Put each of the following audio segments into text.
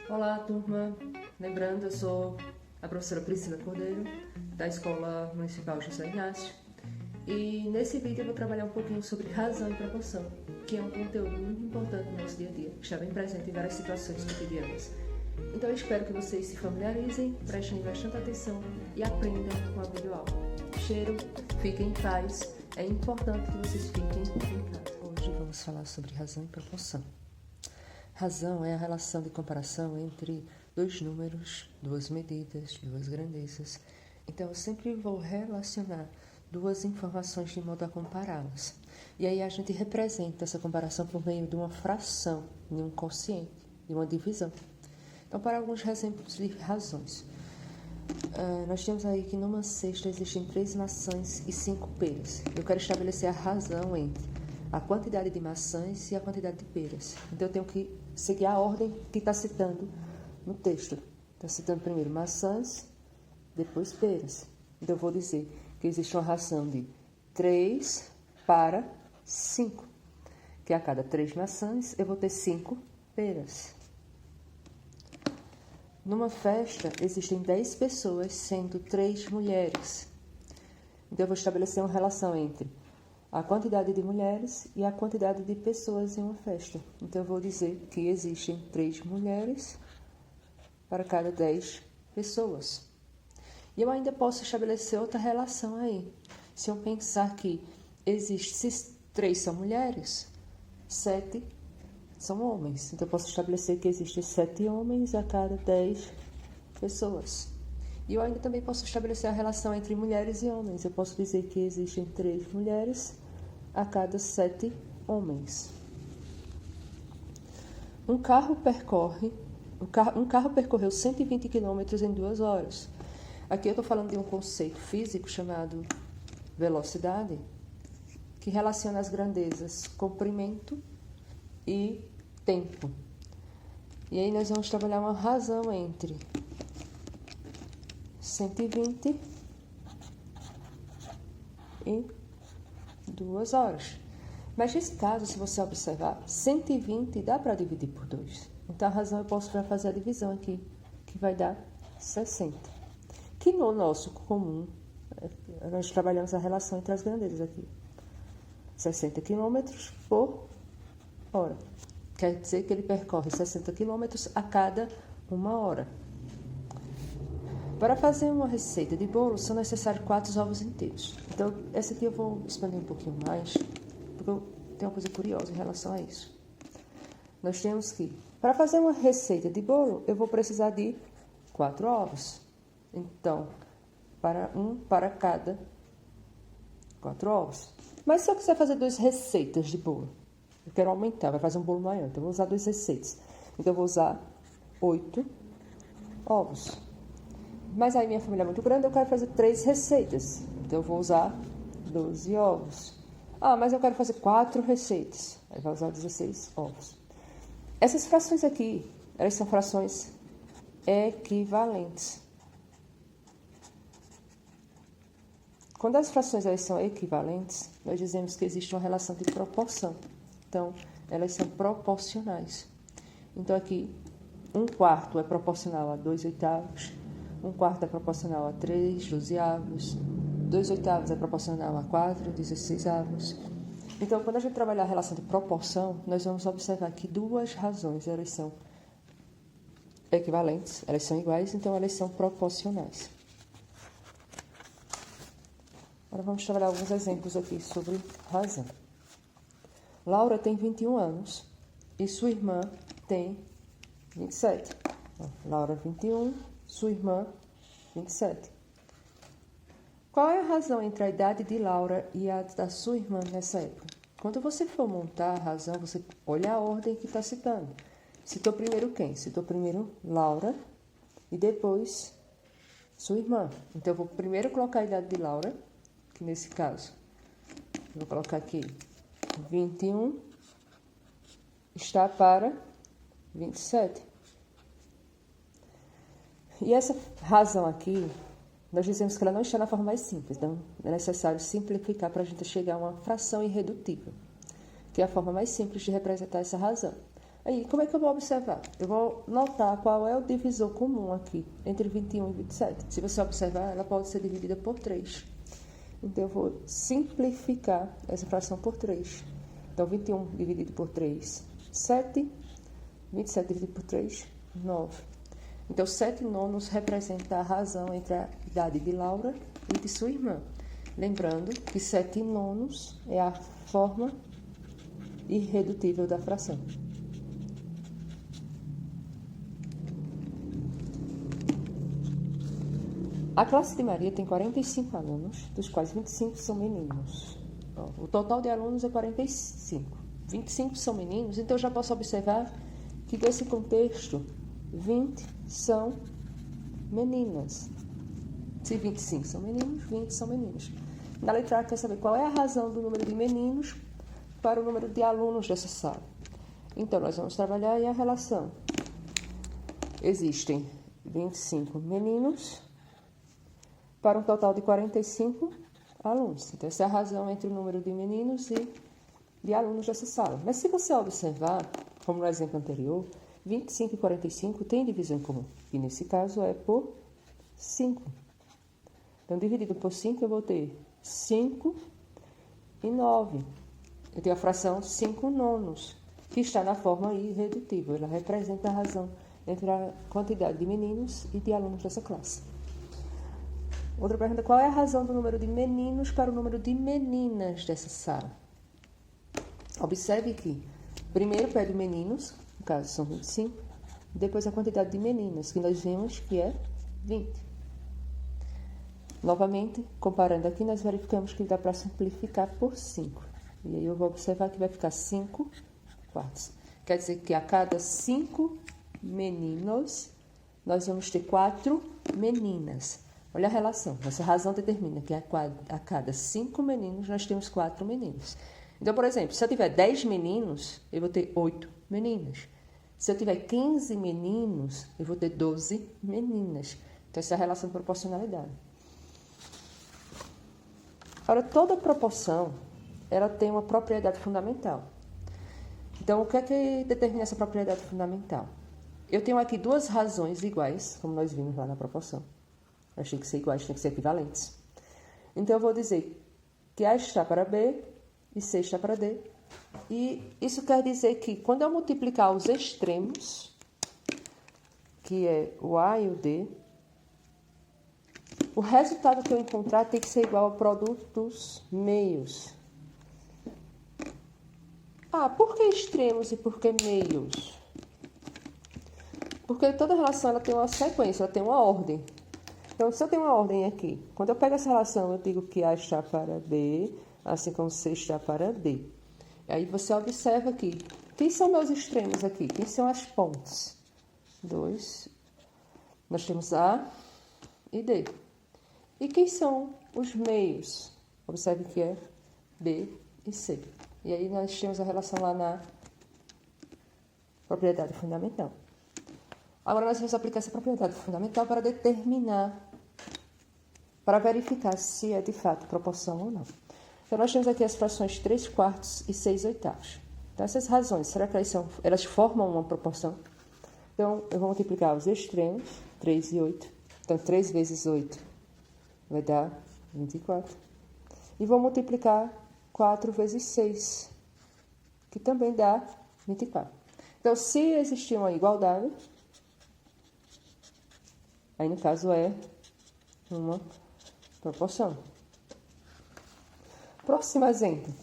Olá, turma. Lembrando, eu sou a professora Priscila Cordeiro, da Escola Municipal José Inácio. E nesse vídeo eu vou trabalhar um pouquinho sobre razão e proporção, que é um conteúdo muito importante no nosso dia a dia, que está bem presente em várias situações cotidianas. Então eu espero que vocês se familiarizem, prestem bastante atenção e aprendam com a videoaula. Cheiro, fiquem em paz. É importante que vocês fiquem em casa. Hoje vamos falar sobre razão e proporção. Razão é a relação de comparação entre dois números, duas medidas, duas grandezas. Então, eu sempre vou relacionar duas informações de modo a compará-las. E aí a gente representa essa comparação por meio de uma fração, de um quociente, de uma divisão. Então, para alguns exemplos de razões. Nós temos aí que numa cesta existem 3 maçãs e 5 peras. Eu quero estabelecer a razão entre a quantidade de maçãs e a quantidade de peras. Então, eu tenho que seguir a ordem que está citando no texto. Está citando primeiro maçãs, depois peras. Então, eu vou dizer que existe uma ração de 3 para 5. Que a cada 3 maçãs, eu vou ter 5 peras. Numa festa, existem 10 pessoas, sendo 3 mulheres. Então, eu vou estabelecer uma relação entre a quantidade de mulheres e a quantidade de pessoas em uma festa. Então, eu vou dizer que existem 3 mulheres para cada 10 pessoas. E eu ainda posso estabelecer outra relação aí. Se eu pensar que se 3 são mulheres, 7 são homens. Então, eu posso estabelecer que existem 7 homens a cada 10 pessoas. E eu ainda também posso estabelecer a relação entre mulheres e homens. Eu posso dizer que existem 3 mulheres a cada 7 homens. Um carro percorreu 120 km em 2 horas. Aqui eu estou falando de um conceito físico chamado velocidade, que relaciona as grandezas comprimento e tempo. E aí nós vamos trabalhar uma razão entre 120 e 2 horas. Mas nesse caso, se você observar, 120 dá para dividir por 2. Então a razão eu posso fazer a divisão aqui, que vai dar 60. Que no nosso comum, nós trabalhamos a relação entre as grandezas aqui. 60 km por hora. Quer dizer que ele percorre 60 km a cada 1 hora. Para fazer uma receita de bolo, são necessários 4 ovos inteiros. Então, essa aqui eu vou expandir um pouquinho mais, porque eu tenho uma coisa curiosa em relação a isso. Nós temos que, para fazer uma receita de bolo, eu vou precisar de 4 ovos. Então, para cada 4 ovos. Mas se eu quiser fazer 2 receitas de bolo, eu quero aumentar, vai fazer um bolo maior, então eu vou usar 2 receitas. Então, eu vou usar 8 ovos. Mas aí minha família é muito grande, eu quero fazer 3 receitas. Então, eu vou usar 12 ovos. Mas eu quero fazer 4 receitas. Aí vai usar 16 ovos. Essas frações aqui, elas são frações equivalentes. Quando as frações elas são equivalentes, nós dizemos que existe uma relação de proporção. Então, elas são proporcionais. Então, aqui, 1/4 é proporcional a 2/8. 1/4 é proporcional a 3/12. 2/8 é proporcional a 4/16. Então, quando a gente trabalhar a relação de proporção, nós vamos observar que 2 razões, elas são equivalentes, elas são iguais, então elas são proporcionais. Agora vamos trabalhar alguns exemplos aqui sobre razão. Laura tem 21 anos e sua irmã tem 27. Laura 21, sua irmã 27. Qual é a razão entre a idade de Laura e a da sua irmã nessa época? Quando você for montar a razão, você olha a ordem que está citando. Citou primeiro quem? Citou primeiro Laura e depois sua irmã. Então, eu vou primeiro colocar a idade de Laura, que nesse caso, eu vou colocar aqui 21 está para 27. E essa razão aqui, nós dizemos que ela não está na forma mais simples, então é necessário simplificar para a gente chegar a uma fração irredutível, que é a forma mais simples de representar essa razão. Aí, como é que eu vou observar? Eu vou notar qual é o divisor comum aqui, entre 21 e 27. Se você observar, ela pode ser dividida por 3. Então, eu vou simplificar essa fração por 3. Então, 21 dividido por 3, 7. 27 dividido por 3, 9. Então, 7 nonos representa a razão entre a idade de Laura e de sua irmã. Lembrando que 7 nonos é a forma irredutível da fração. A classe de Maria tem 45 alunos, dos quais 25 são meninos. O total de alunos é 45. 25 são meninos, então eu já posso observar que desse contexto, 20 são meninas. Se 25 são meninos, 20 são meninas. Na letra A, quer saber qual é a razão do número de meninos para o número de alunos dessa sala. Então, nós vamos trabalhar aí a relação. Existem 25 meninos para um total de 45 alunos. Então, essa é a razão entre o número de meninos e de alunos dessa sala. Mas se você observar, como no exemplo anterior, 25 e 45 têm divisão em comum. E nesse caso é por 5. Então, dividido por 5, eu vou ter 5 e 9. Eu tenho a fração 5 nonos, que está na forma irredutível. Ela representa a razão entre a quantidade de meninos e de alunos dessa classe. Outra pergunta, qual é a razão do número de meninos para o número de meninas dessa sala? Observe que primeiro pede meninos, no caso são 25, depois a quantidade de meninas, que nós vemos que é 20. Novamente, comparando aqui, nós verificamos que dá para simplificar por 5. E aí eu vou observar que vai ficar 5 quartos. Quer dizer que a cada 5 meninos, nós vamos ter 4 meninas. Olha a relação. Essa razão determina que a cada 5 meninos, nós temos 4 meninos. Então, por exemplo, se eu tiver 10 meninos, eu vou ter 8 meninas. Se eu tiver 15 meninos, eu vou ter 12 meninas. Então, essa é a relação de proporcionalidade. Agora, toda proporção, ela tem uma propriedade fundamental. Então, o que é que determina essa propriedade fundamental? Eu tenho aqui duas razões iguais, como nós vimos lá na proporção. Elas têm que ser iguais, têm que ser equivalentes. Então, eu vou dizer que A está para B e C está para D. E isso quer dizer que, quando eu multiplicar os extremos, que é o A e o D, o resultado que eu encontrar tem que ser igual ao produto dos meios. Ah, por que extremos e por que meios? Porque toda relação ela tem uma sequência, ela tem uma ordem. Então, se eu tenho uma ordem aqui, quando eu pego essa relação, eu digo que A está para B, assim como C está para D. E aí você observa aqui, quem são meus extremos aqui? Quem são as pontes? 2, nós temos A e D. E quem são os meios? Observe que é B e C. E aí nós temos a relação lá na propriedade fundamental. Agora nós vamos aplicar essa propriedade fundamental para determinar, para verificar se é de fato proporção ou não. Então nós temos aqui as frações 3 quartos e 6 oitavos. Então essas razões, será que elas formam uma proporção? Então eu vou multiplicar os extremos, 3 e 8. Então 3 vezes 8 vai dar 24. E vou multiplicar 4 vezes 6, que também dá 24. Então, se existir uma igualdade, aí no caso é uma proporção. Próximo exemplo.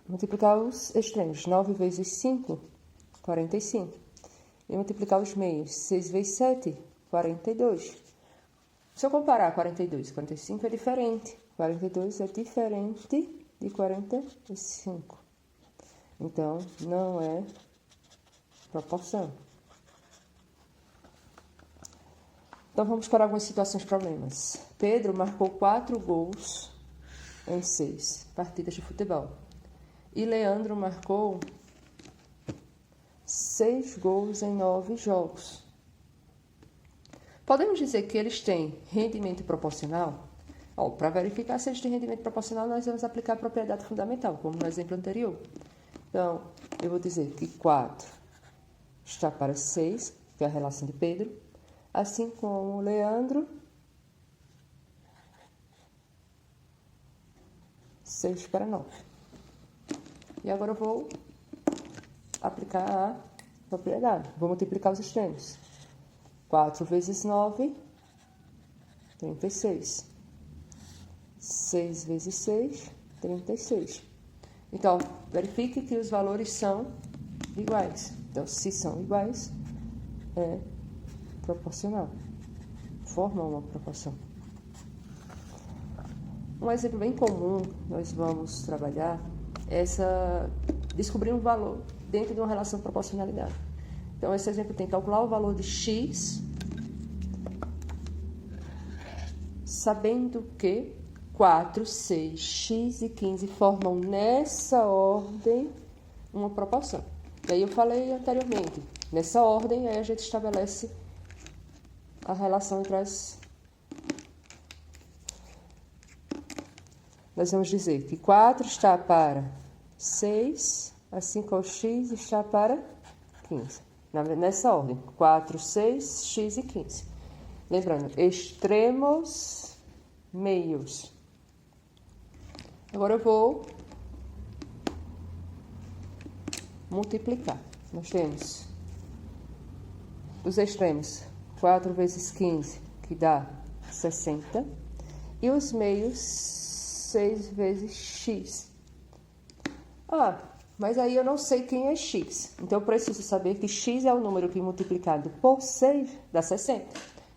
Multiplicar os extremos. 9 vezes 5, 45. E multiplicar os meios. 6 vezes 7, 42. Se eu comparar 42 e 45 é diferente. 42 é diferente de 45. Então, não é proporção. Então, vamos para algumas situações problemas. Pedro marcou 4 gols em 6 partidas de futebol. E Leandro marcou 6 gols em 9 jogos. Podemos dizer que eles têm rendimento proporcional? Para verificar se eles têm rendimento proporcional, nós vamos aplicar a propriedade fundamental, como no exemplo anterior. Então, eu vou dizer que 4 está para 6, que é a relação de Pedro, assim como Leandro, 6 para 9. E agora eu vou aplicar a propriedade. Vou multiplicar os extremos. 4 vezes 9, 36. 6 vezes 6, 36. Então, verifique que os valores são iguais. Então, se são iguais, é proporcional. Forma uma proporção. Um exemplo bem comum, nós vamos trabalhar, é descobrir um valor dentro de uma relação de proporcionalidade. Então, esse exemplo tem que calcular o valor de x, sabendo que 4, 6, x e 15 formam nessa ordem uma proporção. E aí eu falei anteriormente, nessa ordem aí a gente estabelece a relação entre as... Nós vamos dizer que 4 está para 6, assim como x está para 15. Nessa ordem, 4, 6, x e 15. Lembrando, extremos, meios. Agora eu vou multiplicar. Nós temos os extremos, 4 vezes 15, que dá 60. E os meios, 6 vezes x. Mas aí eu não sei quem é x. Então, eu preciso saber que x é o número que multiplicado por 6 dá 60.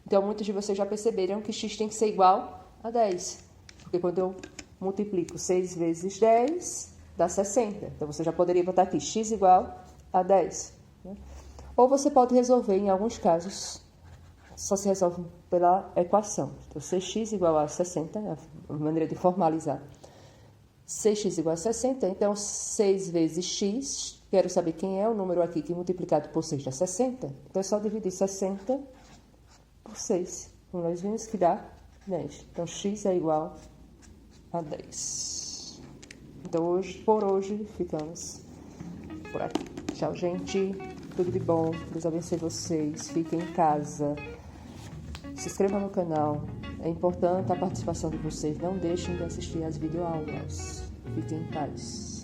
Então, muitos de vocês já perceberam que x tem que ser igual a 10. Porque quando eu multiplico 6 vezes 10, dá 60. Então, você já poderia botar aqui x igual a 10. Né? Ou você pode resolver, em alguns casos, só se resolve pela equação. Então, 6x igual a 60, é a maneira de formalizar. 6x igual a 60, então 6 vezes x, quero saber quem é o número aqui que multiplicado por 6 dá 60. Então, é só dividir 60 por 6. Como nós vimos que dá 10. Então, x é igual a 10. Então, por hoje, ficamos por aqui. Tchau, gente. Tudo de bom. Deus abençoe vocês. Fiquem em casa. Se inscrevam no canal. É importante a participação de vocês. Não deixem de assistir às videoaulas. Fiquem em paz.